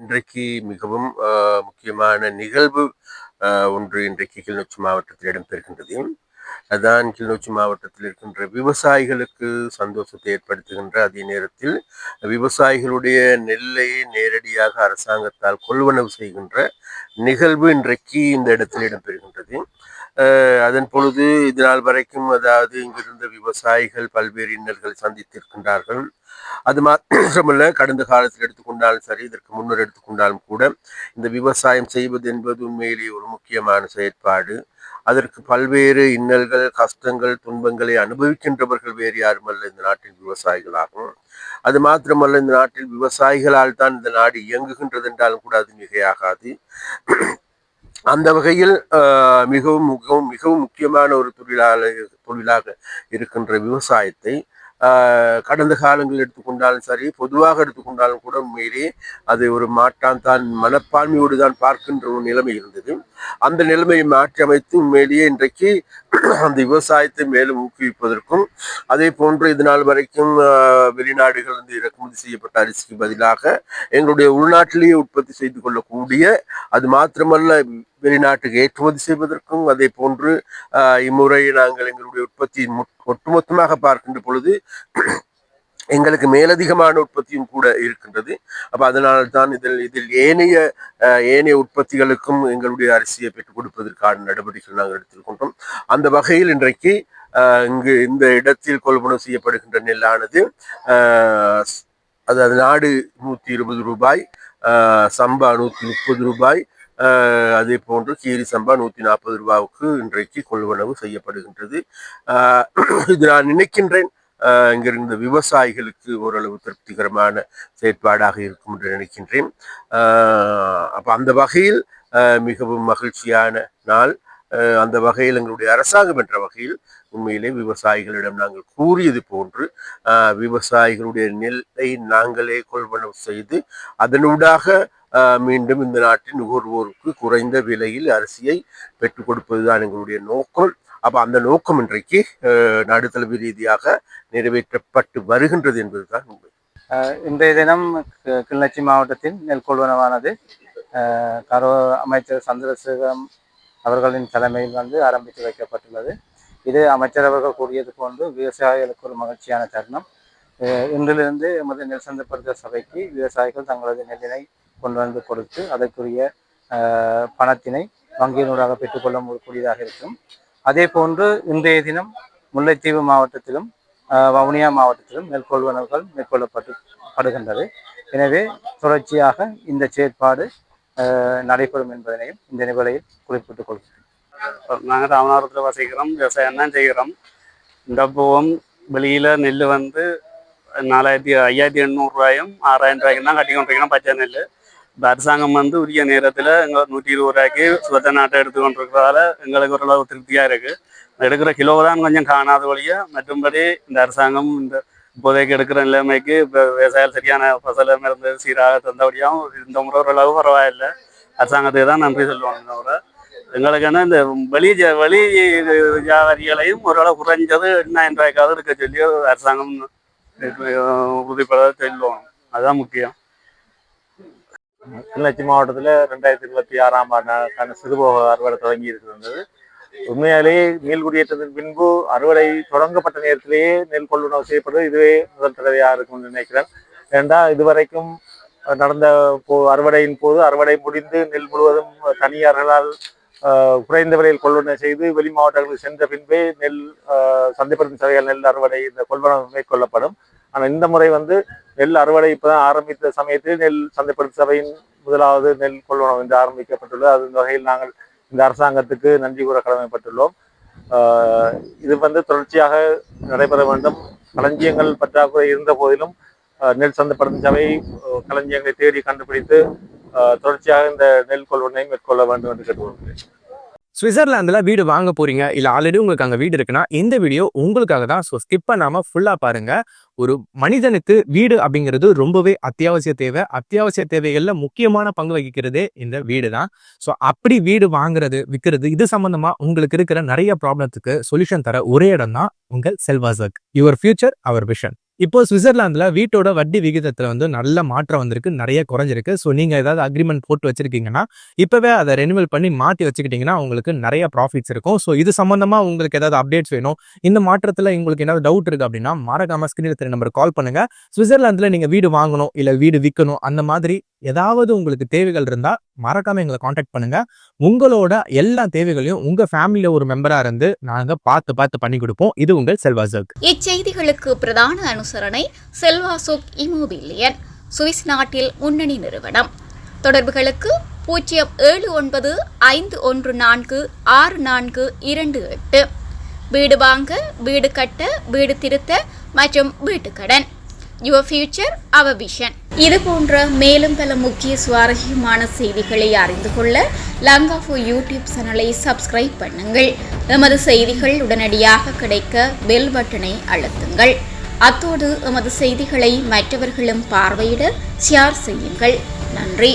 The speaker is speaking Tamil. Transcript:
இன்றைக்கு மிகவும் முக்கியமான நிகழ்வு ஒன்று இன்றைக்கு கிளிநொச்சி மாவட்டத்தில் இடம்பெறுகின்றது. அதான் கிளிநொச்சி மாவட்டத்தில் இருக்கின்ற விவசாயிகளுக்கு சந்தோஷத்தை ஏற்படுத்துகின்ற அதே நேரத்தில் விவசாயிகளுடைய நெல்லை நேரடியாக அரசாங்கத்தால் கொள்வனவு செய்கின்ற நிகழ்வு இன்றைக்கு இந்த இடத்தில் இடம்பெறுகின்றது. அதன் பொழுது இதனால் வரைக்கும் அதாவது இங்கிருந்த விவசாயிகள் பல்வேறு இன்னல்கள் சந்தித்திருக்கின்றார்கள். அது மாத்திரமல்ல, கடந்த காலத்தில் எடுத்துக்கொண்டாலும் சரி, இதற்கு முன்னர் எடுத்துக்கொண்டாலும் கூட இந்த விவசாயம் செய்வது என்பது உண்மையிலேயே ஒரு முக்கியமான செயற்பாடு. அதற்கு பல்வேறு இன்னல்கள், கஷ்டங்கள், துன்பங்களை அனுபவிக்கின்றவர்கள் வேறு யாருமல்ல, இந்த நாட்டின் விவசாயிகளாகும். அது மாத்திரமல்ல, இந்த நாட்டில் விவசாயிகளால் தான் இந்த நாடு இயங்குகின்றது என்றாலும் கூட அது மிகையாகாது. அந்த வகையில் மிகவும் மிகவும் மிகவும் முக்கியமான ஒரு தொழிலாக இருக்கின்ற விவசாயத்தை கடந்த காலங்கள் எடுத்துக்கொண்டாலும் சரி, பொதுவாக எடுத்துக்கொண்டாலும் கூட உண்மையிலே அது ஒரு மாற்றான் தான் மனப்பான்மையோடு தான் பார்க்கின்ற ஒரு நிலைமை இருந்தது. அந்த நிலைமையை மாற்றி அமைத்து உண்மையிலேயே இன்றைக்கு அந்த விவசாயத்தை மேலும் ஊக்குவிப்பதற்கும், அதே போன்று இதனால் வரைக்கும் வெளிநாடுகள் வந்து இறக்குமதி செய்யப்பட்ட அரிசிக்கு பதிலாக எங்களுடைய உள்நாட்டிலேயே உற்பத்தி செய்து கொள்ளக்கூடிய, அது மாத்திரமல்ல வெளிநாட்டுக்கு ஏற்றுமதி செய்வதற்கும், அதே போன்று இம்முறை நாங்கள் எங்களுடைய உற்பத்தி ஒட்டுமொத்தமாக பார்க்கின்ற பொழுது எங்களுக்கு மேலதிகமான உற்பத்தியும் கூட இருக்கின்றது. அப்ப அதனால்தான் இதில் ஏனைய உற்பத்திகளுக்கும் எங்களுடைய அரிசியை பெற்றுக் கொடுப்பதற்கான நடவடிக்கைகள் நாங்கள் எடுத்துக்கொண்டோம். அந்த வகையில் இன்றைக்கு இங்கு இந்த இடத்தில் கொள்வனவு செய்யப்படுகின்ற நெல்லானது அதாவது நாடு 120 ரூபாய், சம்பா 130 ரூபாய், அதே போன்று கீரி சம்பா 140 ரூபாவுக்கு இன்றைக்கு கொள்வனவு செய்யப்படுகின்றது. இது நான் நினைக்கின்றேன் இங்கிருந்த விவசாயிகளுக்கு ஓரளவு திருப்திகரமான செயற்பாடாக இருக்கும் என்று நினைக்கின்றேன். அப்போ அந்த வகையில் மிகவும் மகிழ்ச்சியான நாள். அந்த வகையில் எங்களுடைய அரசாங்கம் என்ற வகையில் உண்மையிலே விவசாயிகளிடம் நாங்கள் கூறியது போன்று விவசாயிகளுடைய நெல்லை நாங்களே கொள்வனவு செய்து அதனூடாக மீண்டும் இந்த நாட்டின் நுகர்வோருக்கு குறைந்த விலையில் அரிசியை பெற்றுக் கொடுப்பதுதான் எங்களுடைய நோக்கம். அப்போ அந்த நோக்கம் இன்றைக்கு நாடுதழுவிய ரீதியாக நிறைவேற்றப்பட்டு வருகின்றது என்பதுதான் உண்மை. இன்றைய தினம் கிளிநொச்சி மாவட்டத்தில் நெல் கொள்வனவானது அமைச்சர் சந்திரசேகரம் அவர்களின் தலைமையில் வந்து ஆரம்பித்து வைக்கப்பட்டுள்ளது. இது அமைச்சர் அவர்கள் கூறியது போன்று விவசாயிகளுக்கு ஒரு மகிழ்ச்சியான தருணம். இன்றிலிருந்து எமது நெல் சந்தைப்படுத்தல் சபைக்கு விவசாயிகள் தங்களது நெல்லினை கொண்டு வந்து கொடுத்து அதற்குரிய பணத்தினை வங்கியினூடாக பெற்றுக்கொள்ள கூடியதாக இருக்கும். அதே போன்று இன்றைய தினம் முல்லைத்தீவு மாவட்டத்திலும் வவுனியா மாவட்டத்திலும் நெல் கொள்வனவுகள் மேற்கொள்ளப்படுகின்றது. எனவே தொடர்ச்சியாக இந்த செயற்பாடு நடைபெறும் என்பதனையும் இந்த நிகழ்வில் குறிப்பிட்டுக் கொள்கிறோம். நாங்கள் ராமநாதபுரத்தில் வசிக்கிறோம், விவசாயம் தான் செய்கிறோம். இந்த பூவும் வெளியில் நெல் வந்து 5800 ரூபாயும் 6000 ரூபாய்க்கும் தான் கட்டி கொண்டிருக்கிறோம் பச்சை நெல். இப்போ அரசாங்கம் வந்து உரிய நேரத்தில் எங்களுக்கு 120 ரூபாய்க்கு சுத்த நாட்டை எடுத்துக்கொண்டிருக்கிறதால எங்களுக்கு ஓரளவு திருப்தியாக இருக்குது. எடுக்கிற கிலோ தான் கொஞ்சம் காணாத வழிய, மற்றும்படி இந்த அரசாங்கம் இந்த இப்போதைக்கு எடுக்கிற நிலைமைக்கு இப்போ விவசாயம் சரியான ஃபசலம் இருந்து சீராக தந்தபடியாகவும் இந்த முறை ஓரளவு பரவாயில்லை. அரசாங்கத்துக்கு தான் நன்றி சொல்லுவாங்க. இந்த முறை எங்களுக்கு என்ன இந்த வெளி வியாபாரிகளையும் ஓரளவு குறைஞ்சது 8000 ரூபாய்க்காவது இருக்க சொல்லி அரசாங்கம் உறுதிப்பட சொல்லுவாங்க. அதுதான் முக்கியம். கிளிநொச்சி மாவட்டத்தில் 2026ஆம் ஆண்டுக்கான சிறுபோக அறுவடை தொடங்கி இருந்தது. உண்மையாலேயே நெல் குடியேற்றத்தின் பின்பு அறுவடை தொடங்கப்பட்ட நேரத்திலேயே நெல் கொள்வனவு செய்யப்படுவது இதுவே முதல் தடவையாக இருக்கும்னு நினைக்கிறேன். ஏண்டா இதுவரைக்கும் நடந்த அறுவடையின் போது அறுவடை முடிந்து நெல் முழுவதும் தனியார்களால் குறைந்த விலையில் கொள்வனவு செய்து வெளி மாவட்டங்களுக்கு சென்ற பின்பே நெல் சந்தைப்படுத்தும் சபையால் நெல் அறுவடை இந்த கொள்வனவு மேற்கொள்ளப்படும். ஆனால் இந்த முறை வந்து நெல் அறுவடை இப்போதான் ஆரம்பித்த சமயத்தில் நெல் சந்தைப்படுத்தும் சபையின் முதலாவது நெல் கொள்வனவு என்று ஆரம்பிக்கப்பட்டுள்ளது. அது வகையில் நாங்கள் இந்த அரசாங்கத்துக்கு நன்றி கூற கடமைப்பட்டுள்ளோம். இது வந்து தொடர்ச்சியாக நடைபெற வேண்டும். களஞ்சியங்கள் பற்றாக்குறை இருந்த போதிலும் நெல் சந்தைப்படுத்தும் சபை களஞ்சியங்களை தேடி கண்டுபிடித்து தொடர்ச்சியாக இந்த நெல் கொள்வனை மேற்கொள்ள வேண்டும் என்று கேட்டுக்கொள்கிறேன். சுவிட்சர்லாந்துல வீடு வாங்க போறீங்க, இல்ல ஆல்ரெடி உங்களுக்கு அங்க வீடு இருக்குன்னா இந்த வீடியோ உங்களுக்காக தான். ஸோ ஸ்கிப் பண்ணாம ஃபுல்லா பாருங்க. ஒரு மனிதனுக்கு வீடு அப்படிங்கிறது ரொம்பவே அத்தியாவசிய தேவை. அத்தியாவசிய தேவைகள்ல முக்கியமான பங்கு வகிக்கிறதே இந்த வீடு தான். ஸோ அப்படி வீடு வாங்குறது, விற்கிறது, இது சம்பந்தமா உங்களுக்கு இருக்கிற நிறைய ப்ராப்ளத்துக்கு சொல்யூஷன் தர ஒரே இடம் தான் உங்கள் செல்வாசக். Your future our vision. இப்போ சுவிட்சர்லாந்துல வீட்டோட வட்டி விகிதத்துல வந்து நல்ல மாற்றம் வந்திருக்கு, நிறைய குறைஞ்சிருக்கு. ஸோ நீங்க ஏதாவது அக்ரிமெண்ட் போட்டு வச்சிருக்கீங்கன்னா இப்பவே அதை ரெனிவல் பண்ணி மாற்றி வச்சுக்கிட்டீங்கன்னா உங்களுக்கு நிறைய ப்ராஃபிட்ஸ் இருக்கும். ஸோ இது சம்பந்தமா உங்களுக்கு ஏதாவது அப்டேட்ஸ் வேணும், இந்த மாற்றத்துல உங்களுக்கு ஏதாவது டவுட் இருக்கு அப்படின்னா மறக்காம ஸ்கிரீன்ல தெரிய நம்பருக்கு கால் பண்ணுங்க. சுவிட்சர்லாந்துல நீங்க வீடு வாங்கணும் இல்ல வீடு விற்கணும், அந்த மாதிரி ஏதாவது உங்களுக்கு தேவைகள் இருந்தா மறக்காம எங்களை காண்டாக்ட் பண்ணுங்க. உங்களோட எல்லா தேவைகளையும் உங்க ஃபேமிலியில ஒரு மெம்பரா இருந்து நாங்க பார்த்து பண்ணி கொடுப்போம். இது உங்கள் செல்வாசக். இச்செய்திகளுக்கு பிரதான அனுசரணை செல்வாசோக் இமோபிலியன், சுவிஸ் நாட்டில் முன்னணி நிறுவனம். தொடர்புகளுக்கு 0795146428. வீடு வாங்க, வீடு கட்ட, வீடு திருத்த மற்றும் வீட்டுக்கடன். Your future our vision. இது போன்ற மேலும் பல முக்கிய சுவாரஸ்யமான செய்திகளை அறிந்து கொள்ள லங்காஃபோ யூடியூப் சேனலை சப்ஸ்கிரைப் பண்ணுங்கள். எமது செய்திகள் உடனடியாக கிடைக்க பெல் பட்டனை அழுத்துங்கள். அத்தோடு எமது செய்திகளை மற்றவர்களும் பார்வையிட ஷேர் செய்யுங்கள். நன்றி.